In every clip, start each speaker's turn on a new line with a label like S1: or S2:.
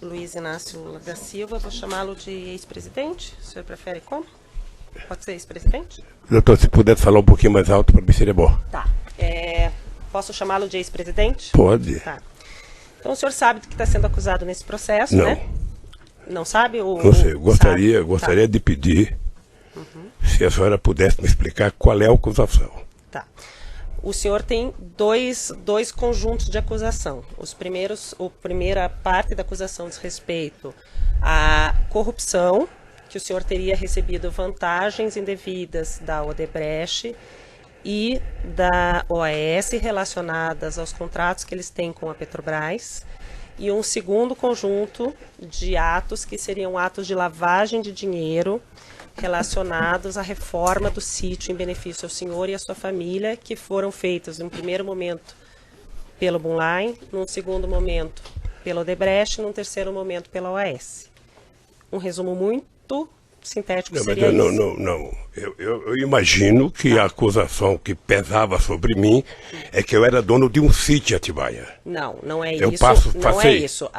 S1: Luiz Inácio da Silva, vou chamá-lo de ex-presidente. O senhor prefere como? Pode ser ex-presidente?
S2: Doutor, se puder falar um pouquinho mais alto, para mim seria bom.
S1: Tá. Posso chamá-lo de ex-presidente?
S2: Pode.
S1: Tá. Então o senhor sabe do que está sendo acusado nesse processo,
S2: Não.
S1: né? Não sabe?
S2: Não sei, eu gostaria
S1: Tá.
S2: de pedir, se a senhora pudesse me explicar qual é a acusação.
S1: Tá. O senhor tem dois conjuntos de acusação. A primeira parte da acusação diz respeito à corrupção, que o senhor teria recebido vantagens indevidas da Odebrecht e da OAS relacionadas aos contratos que eles têm com a Petrobras. E um segundo conjunto de atos que seriam atos de lavagem de dinheiro relacionados à reforma do sítio em benefício ao senhor e à sua família, que foram feitos num primeiro momento pelo Bunline, num segundo momento pela Odebrecht e num terceiro momento pela OAS. Um resumo muito sintético seria isso.
S2: Não. Eu imagino que a acusação que pesava sobre mim é que eu era dono de um sítio em Atibaia.
S1: Não é
S2: Eu
S1: isso.
S2: passei.
S1: Não é isso.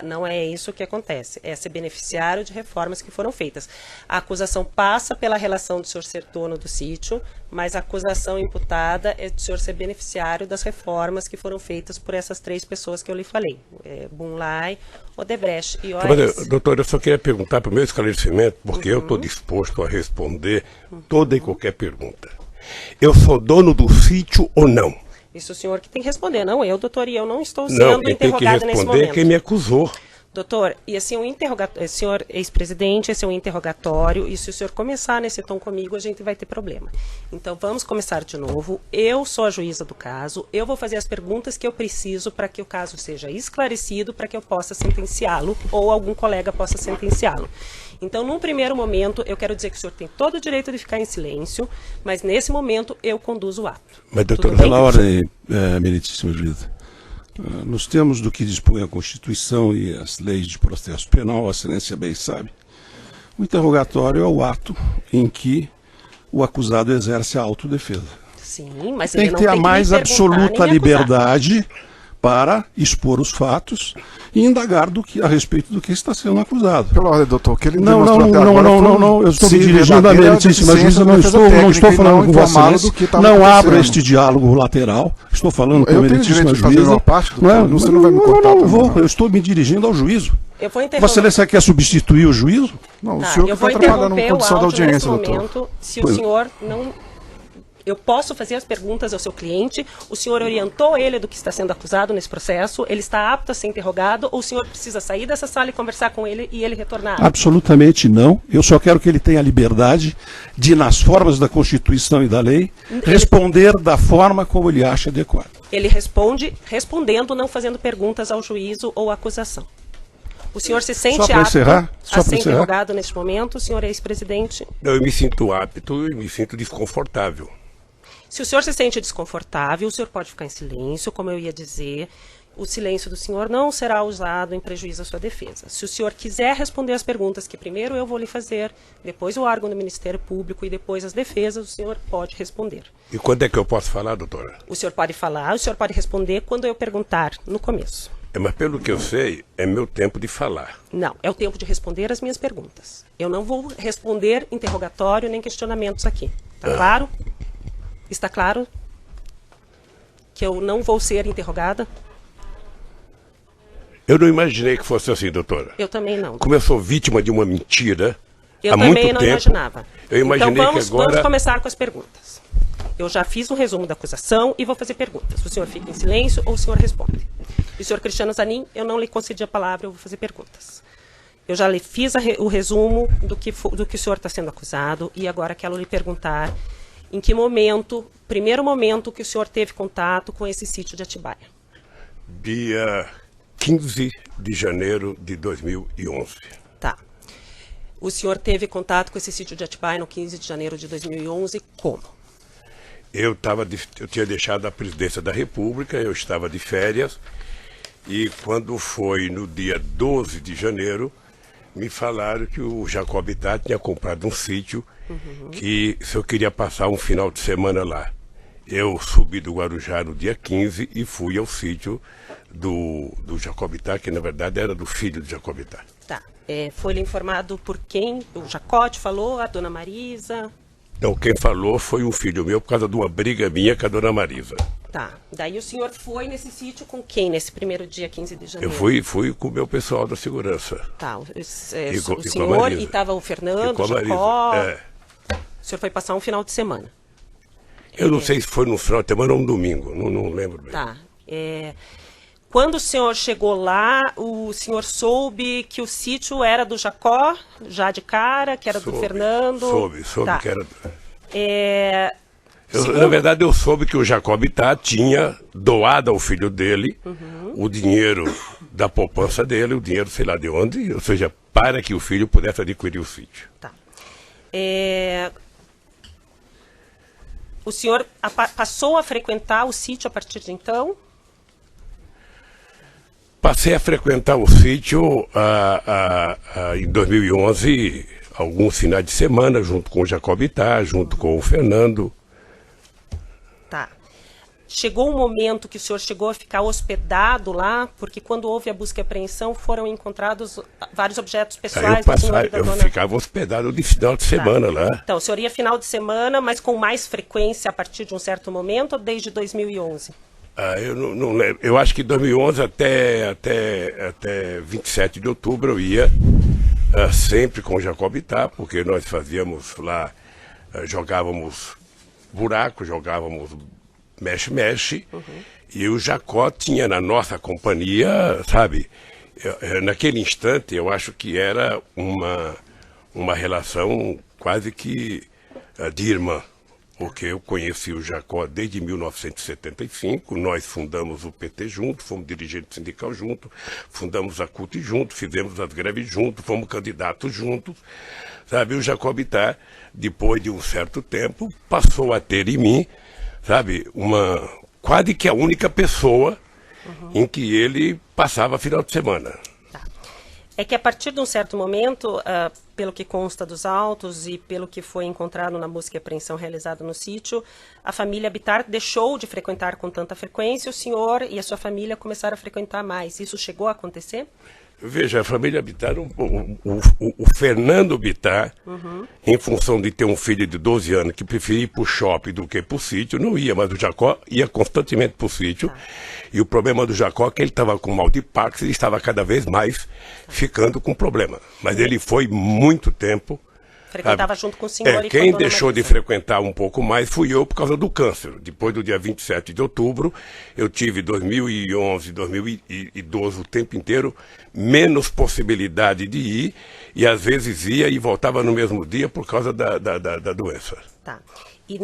S1: Não é isso que acontece. É ser beneficiário de reformas que foram feitas. A acusação passa pela relação do senhor ser dono do sítio, mas a acusação imputada é do senhor ser beneficiário das reformas que foram feitas por essas três pessoas que eu lhe falei. Bunline, Odebrecht e OAS.
S2: Mas, doutor, eu só queria perguntar para o meu esclarecimento, porque eu estou disposto a responder toda e qualquer pergunta. Eu sou dono do sítio ou não?
S1: Isso o senhor que tem que responder, não eu, doutor, e eu não estou
S2: Não,
S1: sendo
S2: quem tem que
S1: interrogada nesse
S2: responder é
S1: momento.
S2: quem me acusou.
S1: Doutor, e assim, senhor ex-presidente, esse é um interrogatório, e se o senhor começar nesse tom comigo, a gente vai ter problema. Então, vamos começar de novo. Eu sou a juíza do caso, eu vou fazer as perguntas que eu preciso para que o caso seja esclarecido, para que eu possa sentenciá-lo, ou algum colega possa sentenciá-lo. Então, num primeiro momento, eu quero dizer que o senhor tem todo o direito de ficar em silêncio, mas nesse momento eu conduzo o ato.
S2: Mas, doutor,
S3: Pela ordem, meritíssima juíza. Nos termos do que dispõe a Constituição e as leis de processo penal, a excelência bem sabe, o interrogatório é o ato em que o acusado exerce a autodefesa.
S1: Sim, mas
S3: Tem
S1: ele
S3: que
S1: não
S3: ter a
S1: tem
S3: mais
S1: me perguntar
S3: absoluta
S1: nem me acusar.
S3: liberdade para expor os fatos e indagar a respeito do que está sendo acusado.
S4: Pela ordem, doutor, que ele
S3: Não,
S4: demonstrou até agora
S3: eu estou me
S4: sim,
S3: dirigindo à
S4: verdadeira
S3: meritíssima
S4: deficiência
S3: juíza,
S4: da
S3: não
S4: defesa
S3: estou
S4: técnica
S3: falando
S4: e
S3: com
S4: não
S3: Vossa
S4: informado
S3: Excelência,
S4: do que estava
S3: não abra
S4: acontecendo.
S3: este diálogo lateral, estou falando com a
S4: Eu tenho
S3: meritíssima
S4: direito de fazer
S3: juíza.
S4: uma parte, doutor, você não vai me cortar
S3: Não,
S4: também,
S3: vou,
S4: não.
S3: eu estou me dirigindo ao juízo.
S1: Eu vou interromper.
S3: Vossa Excelência quer substituir o juízo?
S4: Não, o
S1: Tá,
S4: senhor que
S1: eu vou
S4: está atrapalhando
S1: interromper
S4: a condição
S1: o
S4: da
S1: áudio
S4: audiência,
S1: nesse
S4: doutor.
S1: momento. Se
S3: Pois.
S1: o senhor não... Eu posso fazer as perguntas ao seu cliente, o senhor orientou ele do que está sendo acusado nesse processo, ele está apto a ser interrogado, ou o senhor precisa sair dessa sala e conversar com ele e ele retornar?
S3: Absolutamente não. Eu só quero que ele tenha a liberdade de, nas formas da Constituição e da lei, responder da forma como ele acha adequado.
S1: Ele responde respondendo, não fazendo perguntas ao juízo ou à acusação. O senhor se sente
S3: pra
S1: apto
S3: encerrar? Só
S1: a
S3: pra
S1: ser
S3: encerrar?
S1: interrogado neste momento, senhor ex-presidente?
S2: Eu me sinto apto e me sinto desconfortável.
S1: Se o senhor se sente desconfortável, o senhor pode ficar em silêncio, como eu ia dizer. O silêncio do senhor não será usado em prejuízo à sua defesa. Se o senhor quiser responder as perguntas que primeiro eu vou lhe fazer, depois o órgão do Ministério Público e depois as defesas, o senhor pode responder.
S2: E quando é que eu posso falar, doutora?
S1: O senhor pode falar, o senhor pode responder quando eu perguntar no começo.
S2: Mas pelo que eu sei, é meu tempo de falar.
S1: Não, é o tempo de responder as minhas perguntas. Eu não vou responder interrogatório nem questionamentos aqui. Tá claro? Está claro que eu não vou ser interrogada?
S2: Eu não imaginei que fosse assim, doutora.
S1: Eu também não.
S2: Como eu sou vítima de uma mentira
S1: Eu
S2: há muito
S1: também não
S2: tempo,
S1: imaginava.
S2: eu imaginei
S1: então vamos,
S2: que agora...
S1: vamos começar com as perguntas. Eu já fiz um resumo da acusação e vou fazer perguntas. O senhor fica em silêncio ou o senhor responde? E o senhor Cristiano Zanin, eu não lhe concedi a palavra, eu vou fazer perguntas. Eu já lhe fiz o resumo do que o senhor está sendo acusado e agora quero lhe perguntar em que momento, primeiro momento que o senhor teve contato com esse sítio de Atibaia.
S2: Dia 15 de janeiro de 2011.
S1: Tá. O senhor teve contato com esse sítio de Atibaia no 15 de janeiro de 2011, como?
S2: Eu tinha deixado a presidência da República, eu estava de férias, e quando foi no dia 12 de janeiro, me falaram que o Jacob Ittat tinha comprado um sítio que se eu queria passar um final de semana lá. Eu subi do Guarujá no dia 15 e fui ao sítio do Jacobitá, que na verdade era do filho do Jacobitá.
S1: Tá. Foi-lhe informado por quem? O Jacó te falou? A dona Marisa?
S2: Então, quem falou foi um filho meu por causa de uma briga minha com a dona Marisa.
S1: Tá. Daí o senhor foi nesse sítio com quem, nesse primeiro dia 15 de janeiro?
S2: Eu fui com o meu pessoal da segurança.
S1: Tá. O
S2: com
S1: senhor e estava o Fernando, o Jacó. O senhor foi passar um final de semana.
S2: Eu não sei se foi no final de semana ou um domingo, não lembro bem.
S1: Tá. Quando o senhor chegou lá, o senhor soube que o sítio era do Jacó, já de cara, que era do Fernando?
S2: Soube
S1: tá.
S2: que era...
S1: Segundo...
S2: Na verdade, eu soube que o Jacobitá tinha doado ao filho dele o dinheiro da poupança dele, o dinheiro sei lá de onde, ou seja, para que o filho pudesse adquirir o sítio.
S1: Tá. O senhor passou a frequentar o sítio a partir de então?
S2: Passei a frequentar o sítio em 2011, alguns finais de semana, junto com o Jacobitá, junto com o Fernando.
S1: Tá. Chegou um momento que o senhor chegou a ficar hospedado lá, porque quando houve a busca e apreensão foram encontrados vários objetos pessoais do senhor e da dona...
S2: Eu ficava hospedado de final de semana lá.
S1: Então, o senhor ia final de semana, mas com mais frequência a partir de um certo momento ou desde 2011?
S2: Eu não lembro. Eu acho que em 2011 até 27 de outubro eu ia sempre com o Jacobitá, porque nós fazíamos lá, jogávamos buraco, jogávamos mexe-mexe, e o Jacó tinha na nossa companhia, sabe, naquele instante eu acho que era uma relação quase que de irmã. Porque eu conheci o Jacó desde 1975, nós fundamos o PT junto, fomos dirigentes sindical junto, fundamos a CUT junto, fizemos as greves juntos, fomos candidatos juntos, sabe? O Jacobitá, depois de um certo tempo, passou a ter em mim, sabe, quase que a única pessoa em que ele passava final de semana.
S1: É que a partir de um certo momento, pelo que consta dos autos e pelo que foi encontrado na busca e apreensão realizada no sítio, a família Bittar deixou de frequentar com tanta frequência, o senhor e a sua família começaram a frequentar mais. Isso chegou a acontecer?
S2: Veja, a família Bittar, o Fernando Bittar, em função de ter um filho de 12 anos que preferia ir para o shopping do que para o sítio, não ia, mas o Jacó ia constantemente para o sítio. E o problema do Jacó é que ele estava com mal de Parkinson e estava cada vez mais ficando com problema. Mas ele foi muito tempo...
S1: Frequentava junto com o senhor e com a
S2: quem
S1: dona
S2: deixou
S1: Marisa.
S2: de frequentar um pouco mais fui eu por causa do câncer. Depois do dia 27 de outubro, eu tive 2011, 2012, o tempo inteiro, menos possibilidade de ir, e às vezes ia e voltava no mesmo dia por causa da doença.
S1: Tá. E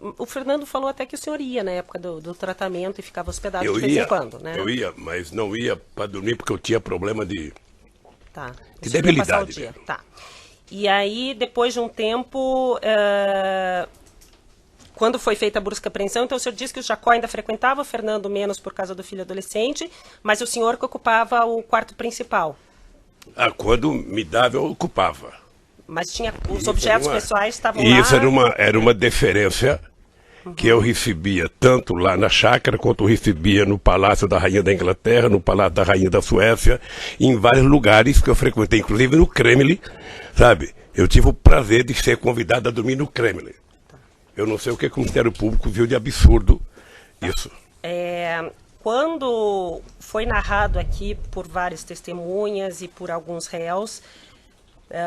S1: o Fernando falou até que o senhor ia na época do tratamento e ficava hospedado de vez em quando, né?
S2: Eu ia, mas não ia para dormir porque eu tinha problema de...
S1: Tá.
S2: De debilidade.
S1: Tá. E aí, depois de um tempo, quando foi feita a busca e apreensão, então o senhor disse que o Jacó ainda frequentava, o Fernando menos por causa do filho adolescente, mas o senhor que ocupava o quarto principal.
S2: Quando me dava, eu ocupava.
S1: Mas tinha os objetos pessoais estavam lá...
S2: E isso era uma deferência que eu recebia tanto lá na chácara, quanto eu recebia no Palácio da Rainha da Inglaterra, no Palácio da Rainha da Suécia, em vários lugares que eu frequentei, inclusive no Kremlin, sabe? Eu tive o prazer de ser convidado a dormir no Kremlin. Eu não sei o que o Ministério Público viu de absurdo isso.
S1: Quando foi narrado aqui por várias testemunhas e por alguns réus,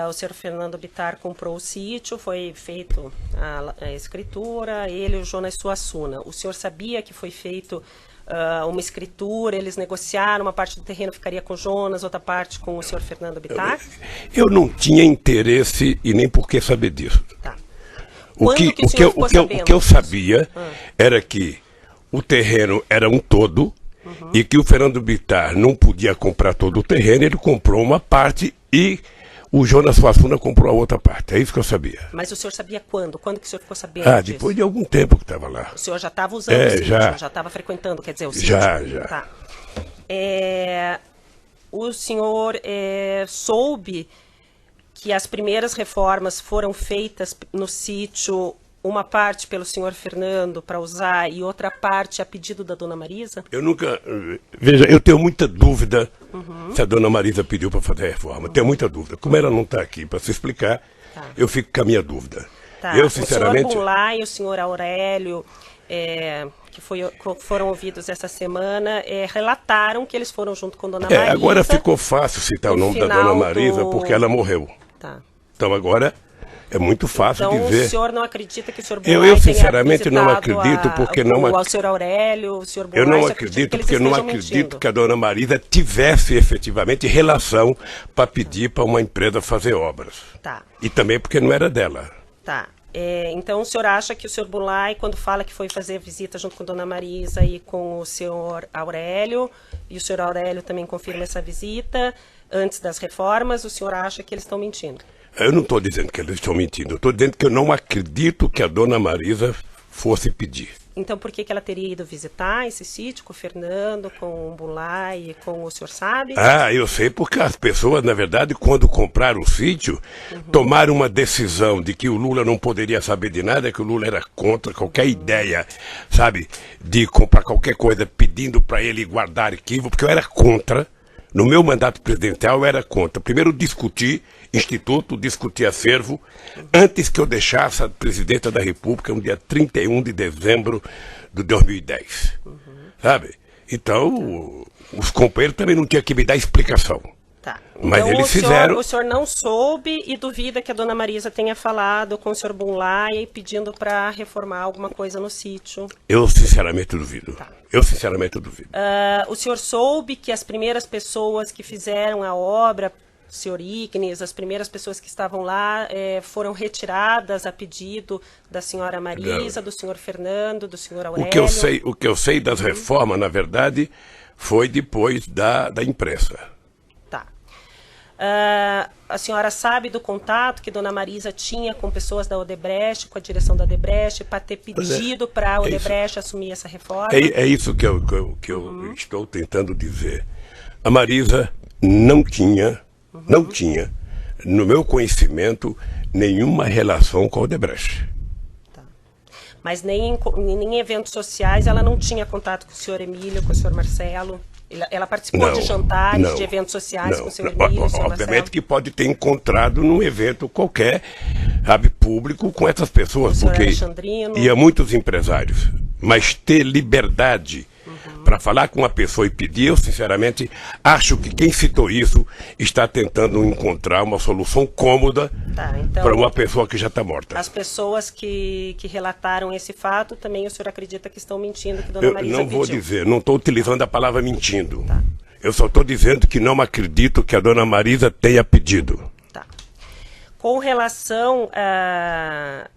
S1: o senhor Fernando Bittar comprou o sítio, foi feito a escritura, ele e o Jonas Suassuna. O senhor sabia que foi feito uma escritura, eles negociaram, uma parte do terreno ficaria com o Jonas, outra parte com o senhor Fernando Bittar?
S2: Eu não tinha interesse e nem por que saber disso.
S1: Tá.
S2: O que eu sabia era que o terreno era um todo e que o Fernando Bittar não podia comprar todo o terreno, ele comprou uma parte e o Jonas Suassuna comprou a outra parte. É isso que eu sabia.
S1: Mas o senhor sabia quando? Quando que o senhor ficou sabendo disso?
S2: Depois de algum tempo que estava lá.
S1: O senhor já estava usando o sítio? Já estava frequentando, quer dizer, o sítio?
S2: Já.
S1: Tá. O senhor soube que as primeiras reformas foram feitas no sítio, uma parte pelo senhor Fernando para usar e outra parte a pedido da dona Marisa?
S2: Eu nunca... Veja, eu tenho muita dúvida se a dona Marisa pediu para fazer a reforma. Tenho muita dúvida. Como ela não está aqui para se explicar, eu fico com a minha dúvida.
S1: Tá.
S2: Eu, sinceramente...
S1: O senhor Bunlai e o senhor Aurélio, que foram ouvidos essa semana, relataram que eles foram junto com dona Marisa.
S2: Agora ficou fácil citar o nome da dona Marisa porque ela morreu.
S1: Tá.
S2: Então agora... É muito fácil de ver.
S1: Então o senhor não acredita que o senhor Bunlai
S2: eu sinceramente não acredito porque
S1: o senhor Aurélio, o senhor Bunlai...
S2: Eu não acredito porque eu não acredito que a dona Marisa tivesse efetivamente relação para pedir para uma empresa fazer obras.
S1: Tá.
S2: E também porque não era dela.
S1: Tá. Então o senhor acha que o senhor Bunlai, quando fala que foi fazer visita junto com a dona Marisa e com o senhor Aurélio, e o senhor Aurélio também confirma essa visita, antes das reformas, o senhor acha que eles estão mentindo?
S2: Eu não estou dizendo que eles estão mentindo, eu estou dizendo que eu não acredito que a dona Marisa fosse pedir.
S1: Então por que ela teria ido visitar esse sítio com o Fernando, com o Bunlai e com o senhor sabe?
S2: Eu sei porque as pessoas, na verdade, quando compraram o sítio, tomaram uma decisão de que o Lula não poderia saber de nada, que o Lula era contra qualquer ideia, sabe, de comprar qualquer coisa pedindo para ele guardar arquivo, porque eu era contra. No meu mandato presidencial eu era contra. Primeiro discuti instituto, discuti acervo, antes que eu deixasse a presidenta da República no dia 31 de dezembro de 2010. Sabe? Então, os companheiros também não tinham que me dar explicação.
S1: Tá.
S2: Mas
S1: então,
S2: eles fizeram...
S1: O senhor não soube e duvida que a dona Marisa tenha falado com o senhor Bunlai pedindo para reformar alguma coisa no sítio?
S2: Eu sinceramente duvido.
S1: Tá.
S2: Eu sinceramente duvido.
S1: O senhor soube que as primeiras pessoas que fizeram a obra, o senhor Ignes, as primeiras pessoas que estavam lá
S2: foram
S1: retiradas a pedido da senhora Marisa, do senhor Fernando, do senhor Aurélio?
S2: O que eu sei das reformas, na verdade, foi depois da imprensa.
S1: Tá. A senhora sabe do contato que dona Marisa tinha com pessoas da Odebrecht, com a direção da Odebrecht, para ter pedido para a Odebrecht assumir essa reforma?
S2: É isso que eu estou tentando dizer. A Marisa não tinha, no meu conhecimento, nenhuma relação com a Odebrecht.
S1: Tá. Mas nem em eventos sociais ela não tinha contato com o senhor Emílio, com o senhor Marcelo? Ela participou de jantares, de eventos sociais com o senhor Emílio, o senhor
S2: Obviamente
S1: Marcelo?
S2: que pode ter encontrado num evento qualquer, sabe, público com essas pessoas, porque ia muitos empresários. Mas ter liberdade para falar com uma pessoa e pedir, eu sinceramente acho que quem citou isso está tentando encontrar uma solução cômoda para uma pessoa que já está morta.
S1: As pessoas que relataram esse fato, também o senhor acredita que estão mentindo, que dona Marisa
S2: não vou
S1: pediu?
S2: dizer, não estou utilizando a palavra mentindo.
S1: Tá.
S2: Eu só estou dizendo que não acredito que a dona Marisa tenha pedido.
S1: Tá. Com relação a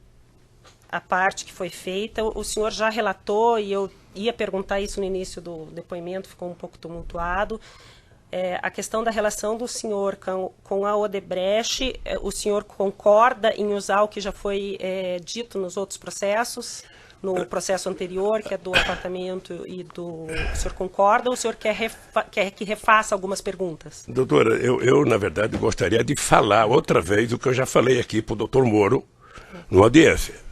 S1: parte que foi feita, o senhor já relatou, e eu ia perguntar isso no início do depoimento, ficou um pouco tumultuado, a questão da relação do senhor com a Odebrecht. O senhor concorda em usar o que já foi dito nos outros processos, no processo anterior, que é do apartamento e do... O senhor concorda ou o senhor quer que refaça algumas perguntas?
S2: Doutora, eu na verdade gostaria de falar outra vez o que eu já falei aqui para o doutor Moro, numa audiência.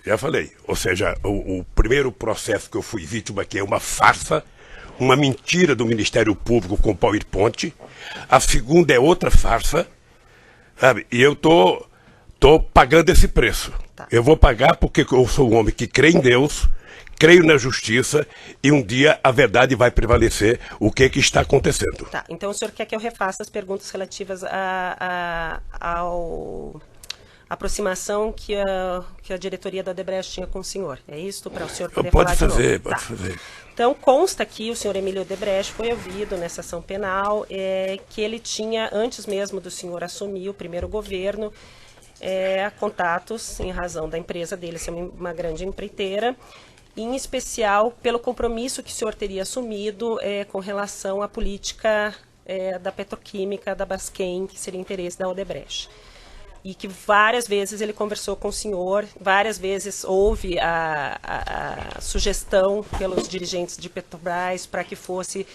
S2: Já falei. Ou seja, o primeiro processo que eu fui vítima aqui é uma farsa, uma mentira do Ministério Público com PowerPoint. A segunda é outra farsa, sabe? E eu tô pagando esse preço. Tá. Eu vou pagar porque eu sou um homem que crê em Deus, creio na justiça e um dia a verdade vai prevalecer. O que está acontecendo?
S1: Tá. Então o senhor quer que eu refaça as perguntas relativas ao... aproximação que a diretoria da Odebrecht tinha com o senhor. É isso? Para o senhor poder falar de novo?
S2: Pode fazer.
S1: Então, consta que o senhor Emílio Odebrecht foi ouvido nessa ação penal, que ele tinha, antes mesmo do senhor assumir o primeiro governo, contatos em razão da empresa dele ser uma grande empreiteira, em especial pelo compromisso que o senhor teria assumido com relação à política da petroquímica, da Braskem, que seria interesse da Odebrecht. E que várias vezes ele conversou com o senhor, várias vezes houve a sugestão pelos dirigentes de Petrobras para que fosse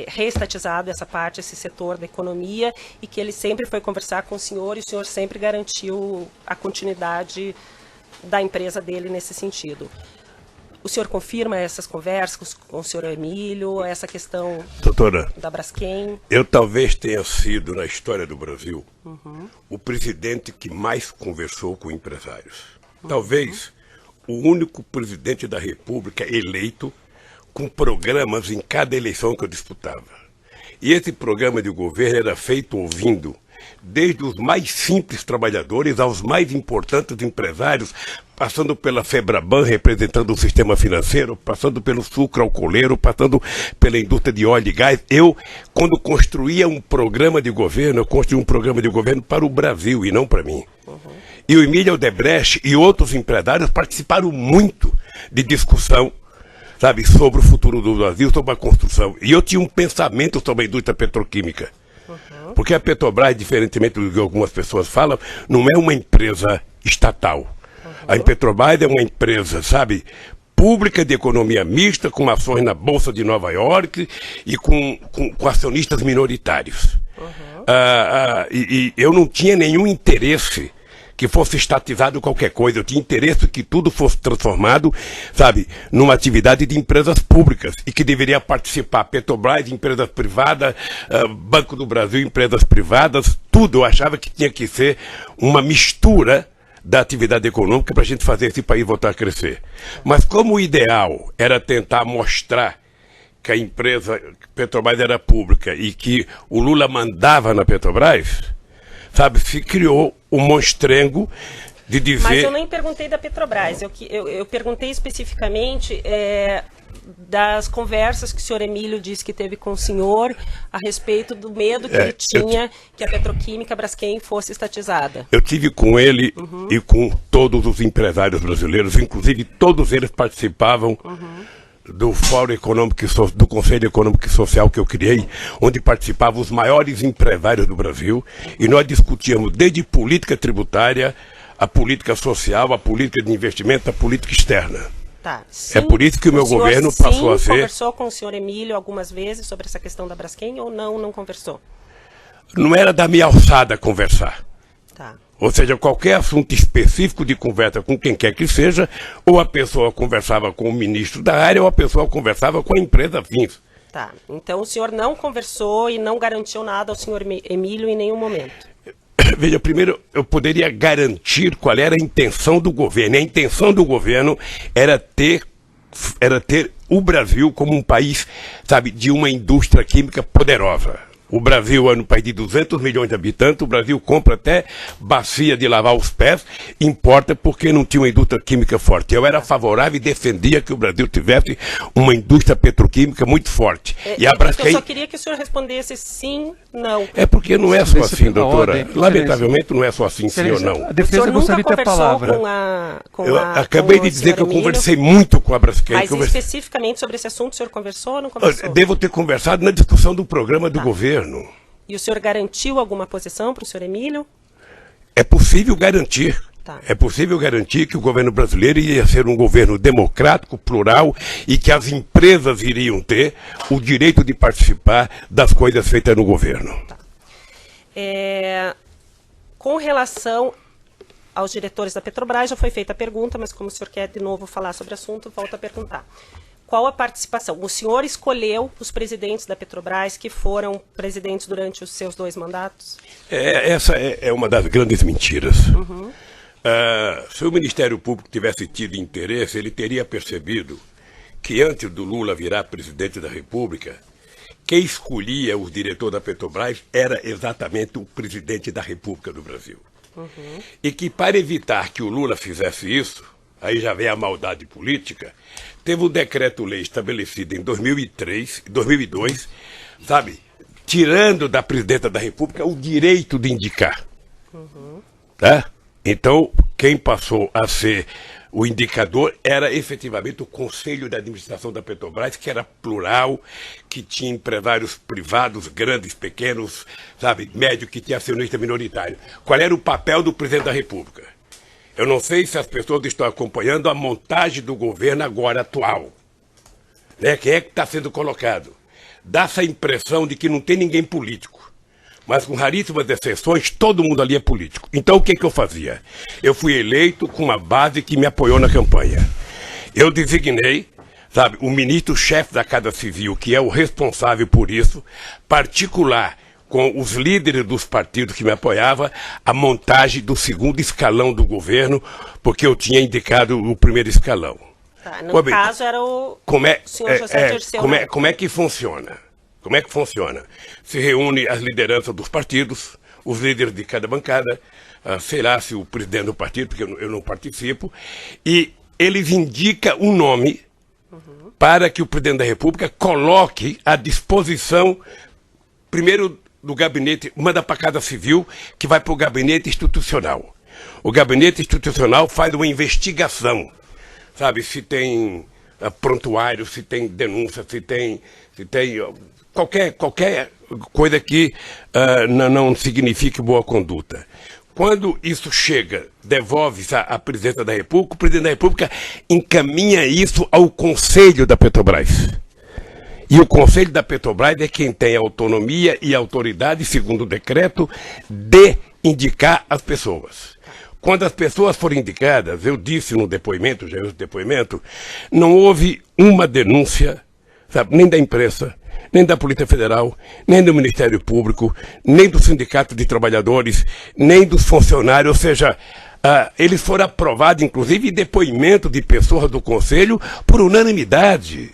S1: reestatizado essa parte, esse setor da economia, e que ele sempre foi conversar com o senhor e o senhor sempre garantiu a continuidade da empresa dele nesse sentido. O senhor confirma essas conversas com o senhor Emílio, essa questão,
S2: doutora,
S1: da Braskem?
S2: Eu talvez tenha sido, na história do Brasil, o presidente que mais conversou com empresários. Talvez o único presidente da República eleito com programas em cada eleição que eu disputava. E esse programa de governo era feito ouvindo desde os mais simples trabalhadores aos mais importantes empresários, passando pela Febraban, representando o sistema financeiro, passando pelo sucro alcooleiro, passando pela indústria de óleo e gás. Eu, quando construía um programa de governo, eu construí um programa de governo para o Brasil e não para mim. E o Emílio Odebrecht e outros empresários participaram muito de discussão, sabe, sobre o futuro do Brasil, sobre a construção. E eu tinha um pensamento sobre a indústria petroquímica. Porque a Petrobras, diferentemente do que algumas pessoas falam, não é uma empresa estatal. A Petrobras é uma empresa, sabe, pública de economia mista, com ações na Bolsa de Nova York e com acionistas minoritários. E eu não tinha nenhum interesse que fosse estatizado qualquer coisa. Eu tinha interesse que tudo fosse transformado, sabe, numa atividade de empresas públicas e que deveria participar Petrobras, empresas privadas, Banco do Brasil, empresas privadas, tudo. Eu achava que tinha que ser uma mistura da atividade econômica para a gente fazer esse país voltar a crescer. Mas como o ideal era tentar mostrar que a empresa Petrobras era pública e que o Lula mandava na Petrobras, sabe, se criou um monstrengo de dizer...
S1: Mas eu nem perguntei da Petrobras, eu perguntei especificamente das conversas que o senhor Emílio disse que teve com o senhor a respeito do medo que ele tinha que a petroquímica Braskem fosse estatizada. Eu
S2: tive com ele e com todos os empresários brasileiros, inclusive todos eles participavam do Fórum Econômico do Conselho Econômico e Social que eu criei, onde participavam os maiores empresários do Brasil, e nós discutíamos desde política tributária, a política social, a política de investimento, a política externa.
S1: Tá. Sim,
S2: é por isso que o meu governo passou a ser...
S1: conversou com o senhor Emílio algumas vezes sobre essa questão da Braskem ou não conversou?
S2: Não era da minha alçada conversar.
S1: Tá.
S2: Ou seja, qualquer assunto específico de conversa com quem quer que seja, ou a pessoa conversava com o ministro da área, ou a pessoa conversava com a empresa fins.
S1: Tá. Então o senhor não conversou e não garantiu nada ao senhor Emílio em nenhum momento?
S2: Veja, primeiro, eu poderia garantir qual era a intenção do governo. E a intenção do governo era ter o Brasil como um país, sabe, de uma indústria química poderosa. O Brasil é um país de 200 milhões de habitantes, o Brasil compra até bacia de lavar os pés, importa porque não tinha uma indústria química forte. Eu era favorável e defendia que o Brasil tivesse uma indústria petroquímica muito forte.
S1: E a Braskem... Eu só queria que o senhor respondesse sim, não.
S2: É porque não é só assim, doutora. Lamentavelmente não é só assim, sim ou não.
S4: A defesa gostaria de ter a palavra.
S2: Eu acabei de dizer que eu conversei muito com a Braskem.
S1: Mas especificamente sobre esse assunto, o senhor conversou ou não conversou?
S2: Devo ter conversado na discussão do programa do governo.
S1: E o senhor garantiu alguma posição para o senhor Emílio?
S2: É possível garantir.
S1: Tá.
S2: É possível garantir que o governo brasileiro ia ser um governo democrático, plural, e que as empresas iriam ter o direito de participar das coisas feitas no governo.
S1: Tá. Com relação aos diretores da Petrobras, já foi feita a pergunta, mas como o senhor quer de novo falar sobre o assunto, volto a perguntar. Qual a participação? O senhor escolheu os presidentes da Petrobras que foram presidentes durante os seus 2 mandatos?
S2: Essa é uma das grandes mentiras. Se o Ministério Público tivesse tido interesse, ele teria percebido que antes do Lula virar presidente da República, quem escolhia os diretores da Petrobras era exatamente o presidente da República do Brasil. E que para evitar que o Lula fizesse isso, aí já vem a maldade política, teve um decreto-lei estabelecido em 2002, sabe, tirando da presidenta da República o direito de indicar. Tá? Então, quem passou a ser o indicador era efetivamente o Conselho de Administração da Petrobras, que era plural, que tinha empresários privados, grandes, pequenos, sabe, médio, que tinha acionista minoritário. Qual era o papel do presidente da República? Eu não sei se as pessoas estão acompanhando a montagem do governo agora atual. Né? Quem é que está sendo colocado? dá essa impressão de que não tem ninguém político. Mas com raríssimas exceções, todo mundo ali é político. Então o que eu fazia? Eu fui eleito com uma base que me apoiou na campanha. Eu designei, sabe, o ministro-chefe da Casa Civil, que é o responsável por isso, particular com os líderes dos partidos que me apoiavam, a montagem do segundo escalão do governo, porque eu tinha indicado o primeiro escalão.
S1: Tá, no caso era o senhor José Dirceu.
S2: Como é que funciona? Como é que funciona? Se reúne as lideranças dos partidos, os líderes de cada bancada, sei lá se o presidente do partido, porque eu não participo, e eles indicam um nome para que o presidente da República coloque à disposição, primeiro do gabinete, manda para a Casa Civil, que vai para o gabinete institucional. O gabinete institucional faz uma investigação, sabe, se tem prontuário, se tem denúncia, se tem qualquer coisa que não signifique boa conduta. Quando isso chega, devolve-se à presidência da República, o presidente da República encaminha isso ao Conselho da Petrobras. E o Conselho da Petrobras é quem tem a autonomia e a autoridade, segundo o decreto, de indicar as pessoas. Quando as pessoas foram indicadas, eu disse no depoimento, não houve uma denúncia, sabe, nem da imprensa, nem da Polícia Federal, nem do Ministério Público, nem do Sindicato de Trabalhadores, nem dos funcionários, ou seja, eles foram aprovados, inclusive, em depoimento de pessoas do Conselho por unanimidade.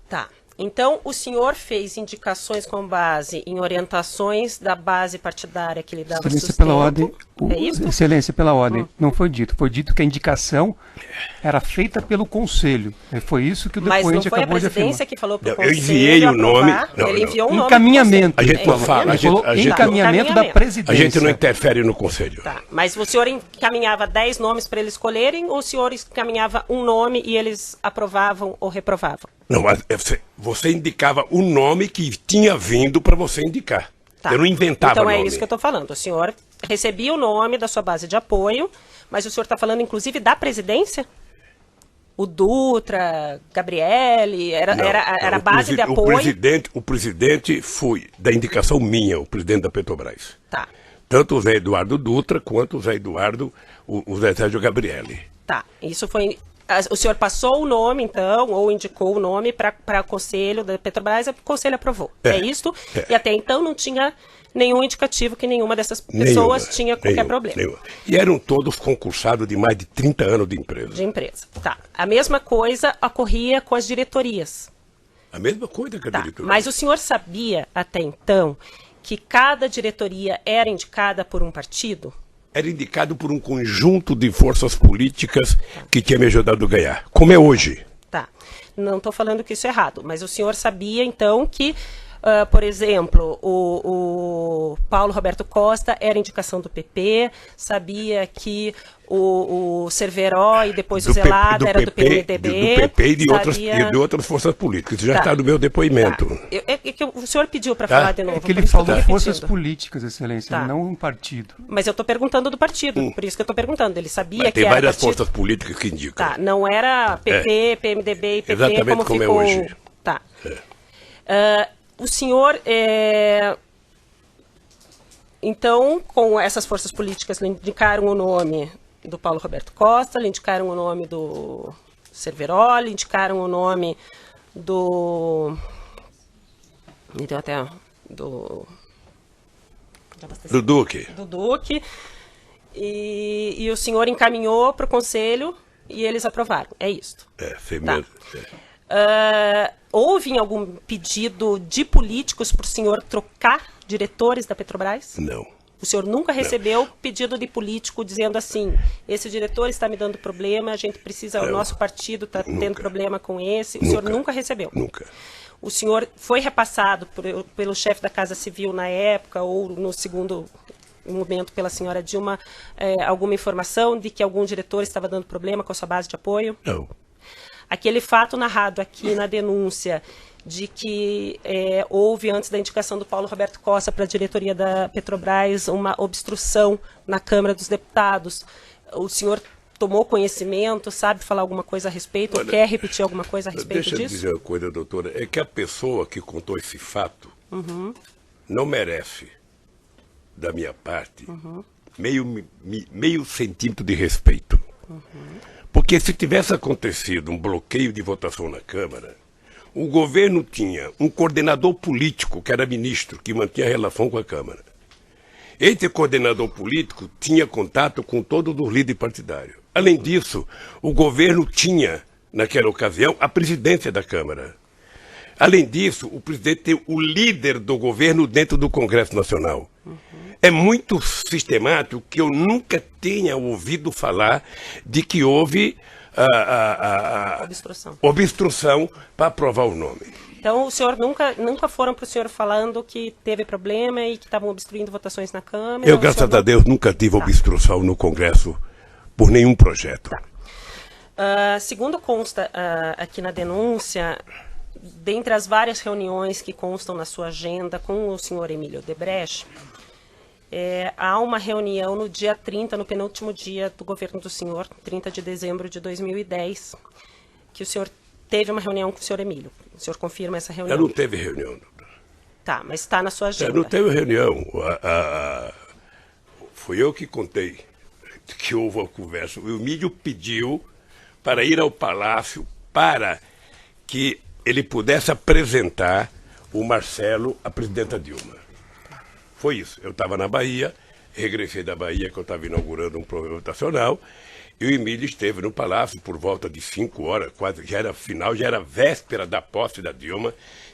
S1: Tá. Então, o senhor fez indicações com base em orientações da base partidária que lhe dava
S4: Excelência
S1: sustento.
S4: pela ordem.
S1: É isso?
S4: Excelência pela ordem. Não foi dito. Foi dito que a indicação era feita pelo Conselho. Foi isso que o depoente acabou de afirmar.
S1: Mas não foi a presidência que falou para o
S2: Eu
S1: Conselho
S2: enviei o nome.
S1: Ele enviou um nome.
S4: Encaminhamento.
S2: A gente não fala.
S4: Encaminhamento da presidência.
S2: A gente não interfere no Conselho.
S1: Tá. Mas o senhor encaminhava 10 nomes para eles escolherem ou o senhor encaminhava um nome e eles aprovavam ou reprovavam?
S2: Não, mas você indicava o nome que tinha vindo para você indicar. Tá. Eu não inventava
S1: então
S2: nome.
S1: Então é isso que eu estou falando. O senhor recebia o nome da sua base de apoio, mas o senhor está falando inclusive da presidência? O Dutra, Gabriele, era a base de apoio?
S2: O presidente foi da indicação minha, o presidente da Petrobras.
S1: Tá.
S2: Tanto o Zé Eduardo Dutra quanto o Zé Eduardo, o Zé Sérgio Gabriele.
S1: Tá, isso foi... O senhor passou o nome, então, ou indicou o nome para o Conselho da Petrobras, o Conselho aprovou. É isto? É. E até então não tinha nenhum indicativo que nenhuma dessas pessoas tinha qualquer problema. Nenhuma.
S2: E eram todos concursados de mais de 30 anos de empresa.
S1: De empresa, tá. A mesma coisa ocorria com as diretorias.
S2: A mesma coisa que a diretoria.
S1: Mas o senhor sabia, até então, que cada diretoria era indicada por um partido?
S2: Era indicado por um conjunto de forças políticas que tinha me ajudado a ganhar, como é hoje.
S1: Tá, não estou falando que isso é errado, mas o senhor sabia então que, por exemplo, o Paulo Roberto Costa era indicação do PP, sabia que o Cerveró e depois o Zelada era do PMDB.
S2: Do PP e de outras forças políticas. Isso já está no meu depoimento.
S1: Tá. O senhor pediu para falar de novo.
S4: É que ele falou forças políticas, Excelência, não um partido.
S1: Mas eu estou perguntando do partido, por isso que eu estou perguntando. Ele sabia que
S2: tem
S1: era
S2: várias
S1: partido?
S2: forças políticas que indicam.
S1: Tá, não era PP, PMDB e PP
S2: exatamente como
S1: ficou...
S2: é hoje.
S1: Tá. O senhor... Então, com essas forças políticas, lhe indicaram o nome do Paulo Roberto Costa, lhe indicaram o nome do Cerveró, lhe indicaram o nome do... Me deu até... Do
S2: Duque.
S1: Do Duque. E o senhor encaminhou para o Conselho e eles aprovaram. É isso.
S2: Foi mesmo.
S1: Houve algum pedido de políticos para o senhor trocar diretores da Petrobras?
S2: Não.
S1: O senhor nunca recebeu pedido de político dizendo assim, esse diretor está me dando problema, a gente precisa, o nosso partido está tendo problema com esse. O senhor nunca recebeu?
S2: Nunca.
S1: O senhor foi repassado pelo chefe da Casa Civil na época, ou no segundo momento pela senhora Dilma, alguma informação de que algum diretor estava dando problema com a sua base de apoio?
S2: Não.
S1: Aquele fato narrado aqui na denúncia de que houve, antes da indicação do Paulo Roberto Costa para a diretoria da Petrobras, uma obstrução na Câmara dos Deputados. O senhor tomou conhecimento, sabe falar alguma coisa a respeito, ou quer repetir alguma coisa a respeito
S2: Deixa eu
S1: disso?
S2: dizer uma coisa, doutora, é que a pessoa que contou esse fato não merece, da minha parte, meio centímetro de respeito. Porque se tivesse acontecido um bloqueio de votação na Câmara, o governo tinha um coordenador político, que era ministro, que mantinha relação com a Câmara. Esse coordenador político tinha contato com todos os líderes partidários. Além disso, o governo tinha, naquela ocasião, a presidência da Câmara. Além disso, o presidente tem o líder do governo dentro do Congresso Nacional. É muito sistemático que eu nunca tenha ouvido falar de que houve obstrução para aprovar o nome.
S1: Então, o senhor nunca foram para o senhor falando que teve problema e que estavam obstruindo votações na Câmara?
S2: Eu, graças a Deus, nunca tive obstrução no Congresso por nenhum projeto.
S1: Segundo consta aqui na denúncia, dentre as várias reuniões que constam na sua agenda com o senhor Emílio Odebrecht, há uma reunião no dia 30, no penúltimo dia do governo do senhor, 30 de dezembro de 2010, que o senhor teve uma reunião com o senhor Emílio. O senhor confirma essa reunião?
S2: Não teve reunião, doutor.
S1: Tá, mas está na sua agenda.
S2: Não teve reunião. Fui eu que contei que houve uma conversa. O Emílio pediu para ir ao Palácio para que ele pudesse apresentar o Marcelo à presidenta Dilma. Foi isso. Eu estava na Bahia, regressei da Bahia, que eu estava inaugurando um programa votacional, e o Emílio esteve no Palácio por volta de 5 horas, quase, já era final, já era véspera da posse da Dilma,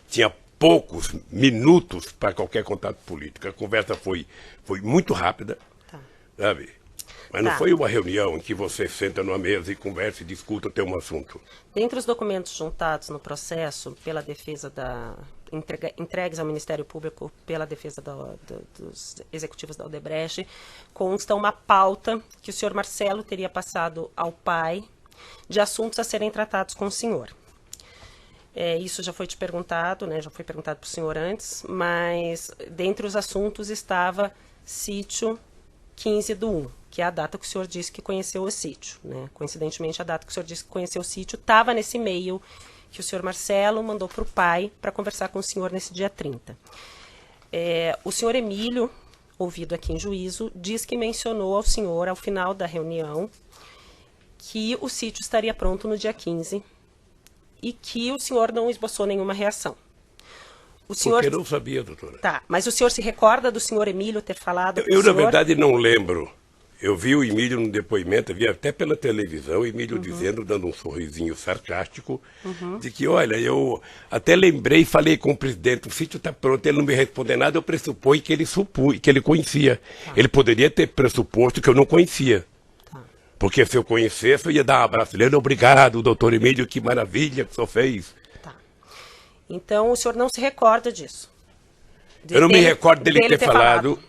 S2: tinha poucos minutos para qualquer contato político. A conversa foi muito rápida, sabe? Mas não foi uma reunião em que você senta numa mesa e conversa e discuta o teu assunto.
S1: Dentre os documentos juntados no processo pela defesa entregues ao Ministério Público pela defesa dos executivos da Odebrecht, consta uma pauta que o senhor Marcelo teria passado ao pai de assuntos a serem tratados com o senhor. Isso já foi te perguntado, né? Já foi perguntado para o senhor antes, mas dentre os assuntos estava sítio 15/1, que é a data que o senhor disse que conheceu o sítio, né? Coincidentemente, a data que o senhor disse que conheceu o sítio estava nesse e-mail que o senhor Marcelo mandou para o pai para conversar com o senhor nesse dia 30. O senhor Emílio, ouvido aqui em juízo, diz que mencionou ao senhor, ao final da reunião, que o sítio estaria pronto no dia 15 e que o senhor não esboçou nenhuma reação.
S2: Porque eu não sabia, doutora.
S1: Tá, mas o senhor se recorda do senhor Emílio ter falado?
S2: Eu na verdade, não lembro. Eu vi o Emílio no depoimento, vi até pela televisão, o Emílio dizendo, dando um sorrisinho sarcástico, de que, olha, eu até lembrei e falei com o presidente, o sítio está pronto, ele não me respondeu nada, eu pressupõe que ele conhecia. Ele poderia ter pressuposto que eu não conhecia. Porque se eu conhecesse, eu ia dar um abraço nele, obrigado, doutor Emílio, que maravilha que o senhor fez.
S1: Então, o senhor não se recorda disso?
S2: Eu não me recordo dele ter falado.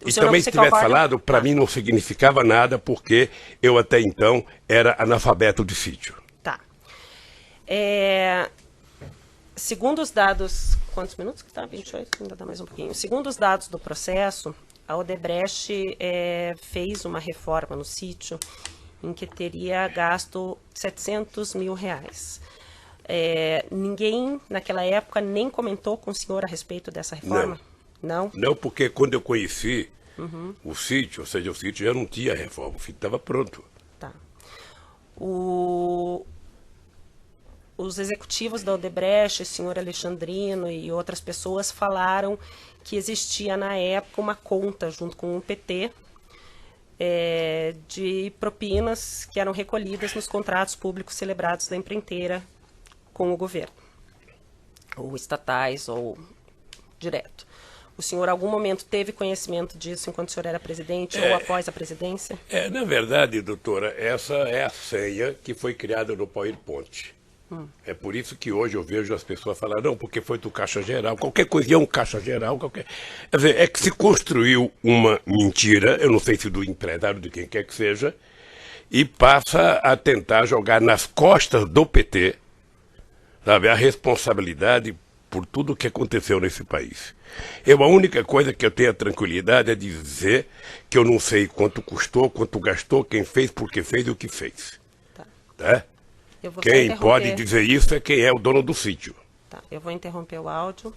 S2: E também, se tivesse falado, para mim não significava nada, porque eu até então era analfabeto de sítio.
S1: Tá. Segundo os dados... Quantos minutos que tá? 28? Ainda dá mais um pouquinho. Segundo os dados do processo, a Odebrecht fez uma reforma no sítio em que teria gasto R$700 mil. Ninguém, naquela época, nem comentou com o senhor a respeito dessa reforma? Não? Não,
S2: porque quando eu conheci o sítio, ou seja, o sítio já não tinha reforma, o sítio estava pronto.
S1: Tá. Os executivos da Odebrecht, o senhor Alexandrino e outras pessoas falaram que existia na época uma conta junto com o PT de propinas que eram recolhidas nos contratos públicos celebrados da empreiteira com o governo, ou estatais, ou direto. O senhor, em algum momento, teve conhecimento disso enquanto o senhor era presidente ou após a presidência?
S2: Na verdade, doutora, essa é a senha que foi criada no PowerPoint. É por isso que hoje eu vejo as pessoas falar, não, porque foi do Caixa Geral, qualquer coisa é um Caixa Geral, qualquer... Quer dizer, é que se construiu uma mentira, eu não sei se do empresário, de quem quer que seja, e passa a tentar jogar nas costas do PT, sabe, a responsabilidade por tudo o que aconteceu nesse país. A única coisa que eu tenho a tranquilidade é dizer que eu não sei quanto custou, quanto gastou, quem fez, por que fez e o que fez. Tá?
S1: Eu vou só
S2: Quem
S1: interromper.
S2: pode dizer isso é quem é o dono do sítio.
S1: Tá, eu vou interromper o áudio.